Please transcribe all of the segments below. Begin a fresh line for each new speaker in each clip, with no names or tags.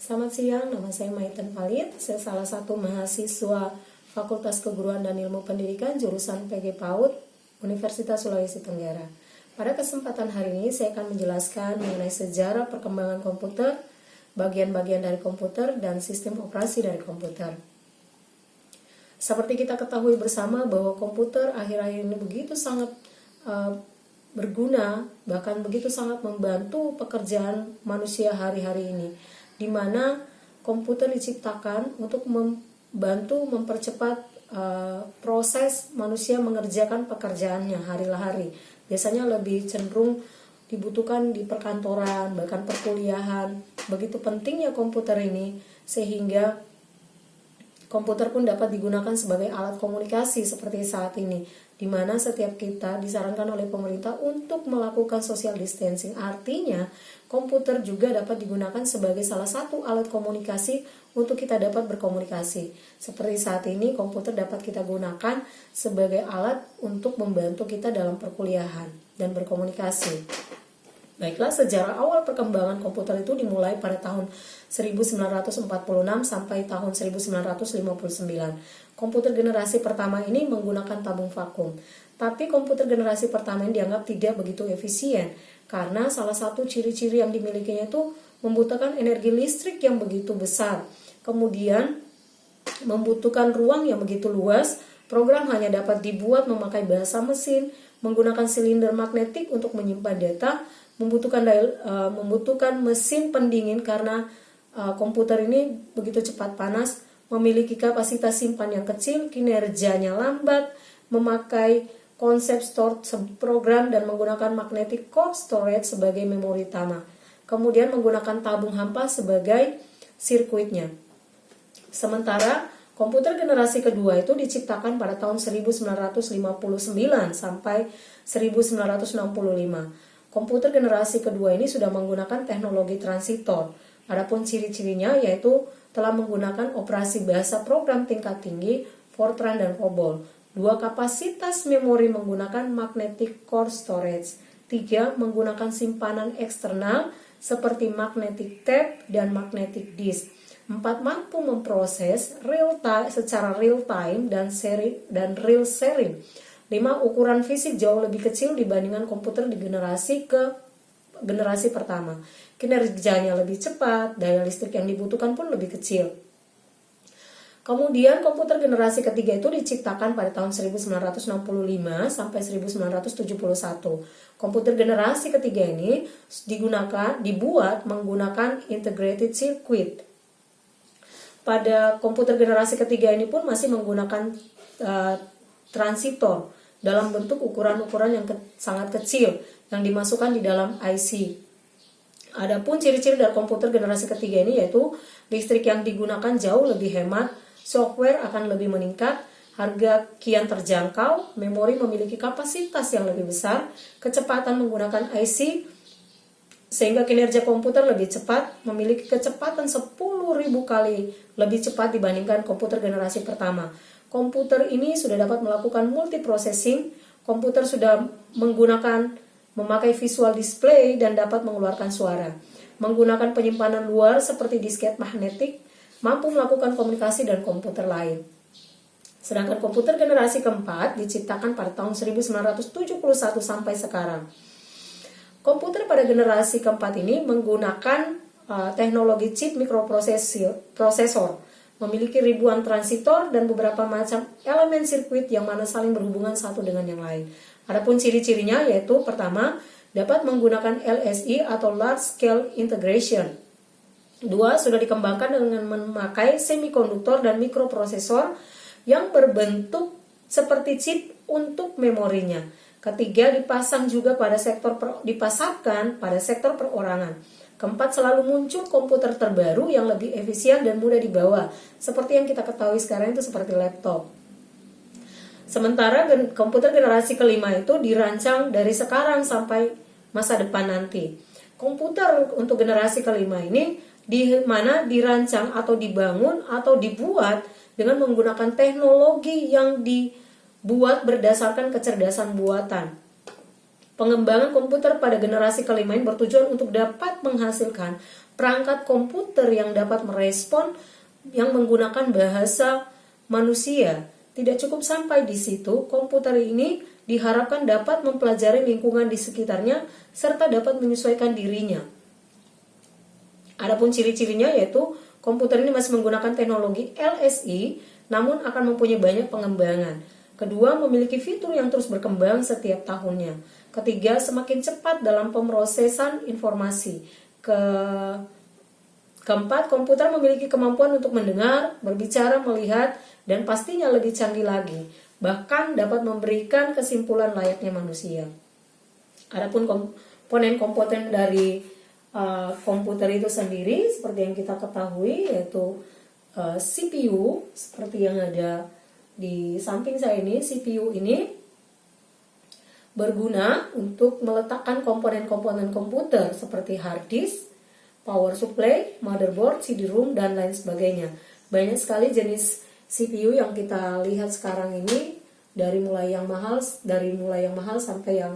Selamat siang, nama saya Maiten Valid. Saya salah satu mahasiswa Fakultas Keguruan dan Ilmu Pendidikan jurusan PG PAUD Universitas Sulawesi Tenggara. Pada kesempatan hari ini saya akan menjelaskan mengenai sejarah perkembangan komputer, bagian-bagian dari komputer, dan sistem operasi dari komputer. Seperti kita ketahui bersama bahwa komputer akhir-akhir ini begitu sangat berguna, bahkan begitu sangat membantu pekerjaan manusia hari-hari ini, di mana komputer diciptakan untuk membantu mempercepat proses manusia mengerjakan pekerjaannya hari-hari. Biasanya lebih cenderung dibutuhkan di perkantoran, bahkan perkuliahan. Begitu pentingnya komputer ini sehingga komputer pun dapat digunakan sebagai alat komunikasi seperti saat ini, di mana setiap kita disarankan oleh pemerintah untuk melakukan social distancing. Artinya, komputer juga dapat digunakan sebagai salah satu alat komunikasi untuk kita dapat berkomunikasi. Seperti saat ini, komputer dapat kita gunakan sebagai alat untuk membantu kita dalam perkuliahan dan berkomunikasi. Baiklah, sejarah awal perkembangan komputer itu dimulai pada tahun 1946 sampai tahun 1959. Komputer generasi pertama ini menggunakan tabung vakum. Tapi komputer generasi pertama ini dianggap tidak begitu efisien karena salah satu ciri-ciri yang dimilikinya itu membutuhkan energi listrik yang begitu besar. Kemudian membutuhkan ruang yang begitu luas. Program hanya dapat dibuat memakai bahasa mesin, menggunakan silinder magnetik untuk menyimpan data, membutuhkan mesin pendingin karena komputer ini begitu cepat panas, memiliki kapasitas simpan yang kecil, kinerjanya lambat, memakai konsep stored program dan menggunakan magnetic core storage sebagai memori utama. Kemudian menggunakan tabung hampa sebagai sirkuitnya. Sementara komputer generasi kedua itu diciptakan pada tahun 1959 sampai 1965. Komputer generasi kedua ini sudah menggunakan teknologi transistor. Adapun ciri-cirinya yaitu telah menggunakan operasi bahasa program tingkat tinggi, Fortran dan COBOL. 2, kapasitas memori menggunakan magnetic core storage. 3, menggunakan simpanan eksternal seperti magnetic tape dan magnetic disk. 4, mampu memproses secara real time dan real sharing. 5, ukuran fisik jauh lebih kecil dibandingkan komputer di generasi pertama. Kinerjanya lebih cepat, daya listrik yang dibutuhkan pun lebih kecil. Kemudian komputer generasi ketiga itu diciptakan pada tahun 1965 sampai 1971. Komputer generasi ketiga ini dibuat menggunakan integrated circuit. Pada komputer generasi ketiga ini pun masih menggunakan transistor dalam bentuk ukuran-ukuran yang sangat kecil yang dimasukkan di dalam IC. Adapun ciri-ciri dari komputer generasi ketiga ini yaitu listrik yang digunakan jauh lebih hemat, software akan lebih meningkat, harga kian terjangkau, memori memiliki kapasitas yang lebih besar, kecepatan menggunakan IC sehingga kinerja komputer lebih cepat, memiliki kecepatan 10.000 kali lebih cepat dibandingkan komputer generasi pertama. Komputer ini sudah dapat melakukan multiprocessing. Komputer sudah memakai visual display dan dapat mengeluarkan suara. Menggunakan penyimpanan luar seperti disket magnetik, mampu melakukan komunikasi dan komputer lain. Sedangkan komputer generasi keempat diciptakan pada tahun 1971 sampai sekarang. Komputer pada generasi keempat ini menggunakan teknologi chip mikroprosesor, memiliki ribuan transistor dan beberapa macam elemen sirkuit yang mana saling berhubungan satu dengan yang lain. Adapun ciri-cirinya yaitu pertama, dapat menggunakan LSI atau Large Scale Integration. 2, sudah dikembangkan dengan memakai semikonduktor dan mikroprosesor yang berbentuk seperti chip untuk memorinya. Ketiga, dipasarkan pada sektor perorangan. Keempat, selalu muncul komputer terbaru yang lebih efisien dan mudah dibawa. Seperti yang kita ketahui sekarang itu seperti laptop. Sementara komputer generasi kelima itu dirancang dari sekarang sampai masa depan nanti. Komputer untuk generasi kelima ini di mana dirancang atau dibangun atau dibuat dengan menggunakan teknologi yang dibuat berdasarkan kecerdasan buatan. Pengembangan komputer pada generasi kelima ini bertujuan untuk dapat menghasilkan perangkat komputer yang dapat merespon yang menggunakan bahasa manusia. Tidak cukup sampai di situ, komputer ini diharapkan dapat mempelajari lingkungan di sekitarnya serta dapat menyesuaikan dirinya. Adapun ciri-cirinya yaitu komputer ini masih menggunakan teknologi LSI namun akan mempunyai banyak pengembangan. Kedua, memiliki fitur yang terus berkembang setiap tahunnya. Ketiga, semakin cepat dalam pemrosesan informasi. Keempat, komputer memiliki kemampuan untuk mendengar, berbicara, melihat, dan pastinya lebih canggih lagi. Bahkan dapat memberikan kesimpulan layaknya manusia. Adapun komponen dari komputer itu sendiri seperti yang kita ketahui yaitu CPU seperti yang ada di samping saya ini. CPU ini berguna untuk meletakkan komponen-komponen komputer seperti hard disk, power supply, motherboard, CD-ROM, dan lain sebagainya. Banyak sekali jenis CPU yang kita lihat sekarang ini dari mulai yang mahal sampai yang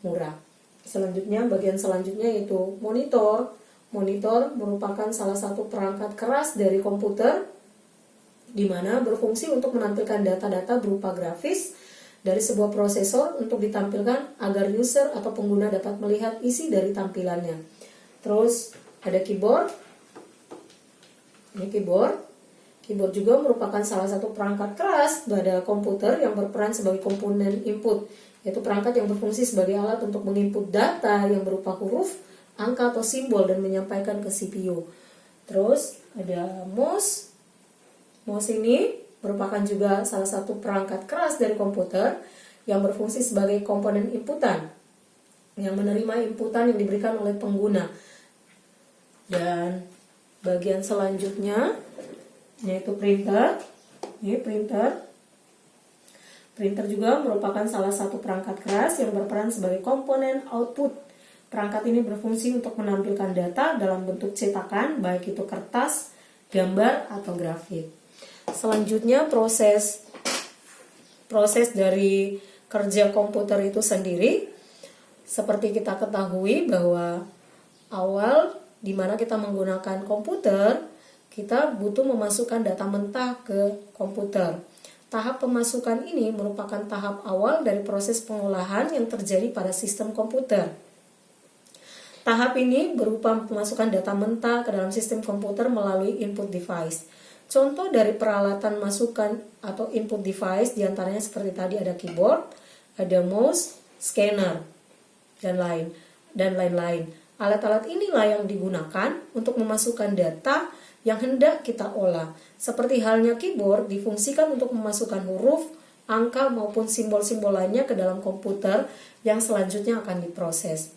murah. Selanjutnya, bagian selanjutnya yaitu monitor. Monitor merupakan salah satu perangkat keras dari komputer di mana berfungsi untuk menampilkan data-data berupa grafis dari sebuah prosesor untuk ditampilkan agar user atau pengguna dapat melihat isi dari tampilannya. Terus ada keyboard. Ini keyboard. Keyboard juga merupakan salah satu perangkat keras pada komputer yang berperan sebagai komponen input, yaitu perangkat yang berfungsi sebagai alat untuk menginput data yang berupa huruf, angka atau simbol dan menyampaikan ke CPU. Terus ada mouse. Mouse ini merupakan juga salah satu perangkat keras dari komputer yang berfungsi sebagai komponen inputan yang menerima inputan yang diberikan oleh pengguna. Dan bagian selanjutnya yaitu printer. Ini printer. Printer juga merupakan salah satu perangkat keras yang berperan sebagai komponen output. Perangkat ini berfungsi untuk menampilkan data dalam bentuk cetakan, baik itu kertas, gambar, atau grafik. Selanjutnya proses dari kerja komputer itu sendiri. Seperti kita ketahui bahwa awal di mana kita menggunakan komputer, kita butuh memasukkan data mentah ke komputer. Tahap pemasukan ini merupakan tahap awal dari proses pengolahan yang terjadi pada sistem komputer. Tahap ini berupa pemasukan data mentah ke dalam sistem komputer melalui input device. Contoh dari peralatan masukan atau input device diantaranya seperti tadi ada keyboard, ada mouse, scanner, dan lain-lain. Alat-alat inilah yang digunakan untuk memasukkan data yang hendak kita olah. Seperti halnya keyboard difungsikan untuk memasukkan huruf, angka maupun simbol-simbol lainnya ke dalam komputer yang selanjutnya akan diproses.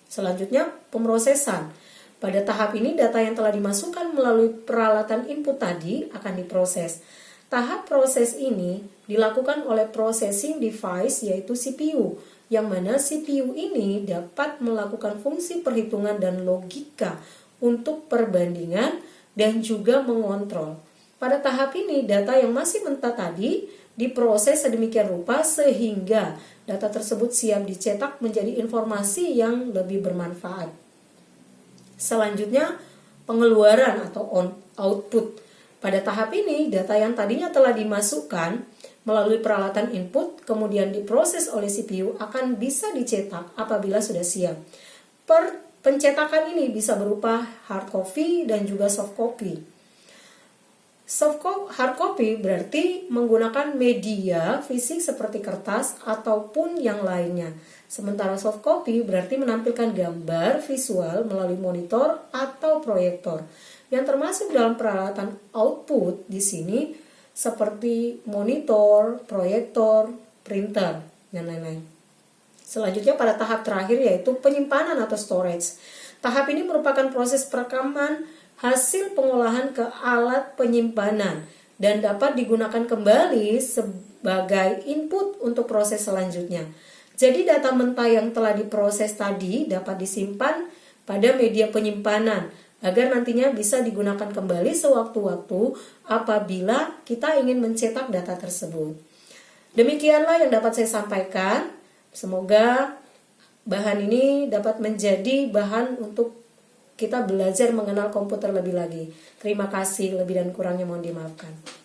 Selanjutnya pemrosesan. Pada tahap ini data yang telah dimasukkan melalui peralatan input tadi akan diproses. Tahap proses ini dilakukan oleh processing device yaitu CPU, yang mana CPU ini dapat melakukan fungsi perhitungan dan logika untuk perbandingan dan juga mengontrol. Pada tahap ini data yang masih mentah tadi diproses sedemikian rupa sehingga data tersebut siap dicetak menjadi informasi yang lebih bermanfaat. Selanjutnya pengeluaran atau output. Pada tahap ini data yang tadinya telah dimasukkan melalui peralatan input kemudian diproses oleh CPU akan bisa dicetak apabila sudah siap. Pencetakan ini bisa berupa hard copy dan juga soft copy. Hard copy berarti menggunakan media fisik seperti kertas ataupun yang lainnya. Sementara soft copy berarti menampilkan gambar visual melalui monitor atau proyektor. Yang termasuk dalam peralatan output di sini seperti monitor, proyektor, printer, dan lain-lain. Selanjutnya pada tahap terakhir yaitu penyimpanan atau storage. Tahap ini merupakan proses perekaman hasil pengolahan ke alat penyimpanan dan dapat digunakan kembali sebagai input untuk proses selanjutnya. Jadi data mentah yang telah diproses tadi dapat disimpan pada media penyimpanan agar nantinya bisa digunakan kembali sewaktu-waktu apabila kita ingin mencetak data tersebut. Demikianlah yang dapat saya sampaikan. Semoga bahan ini dapat menjadi bahan untuk kita belajar mengenal komputer lebih lagi. Terima kasih, lebih dan kurangnya mohon dimaafkan.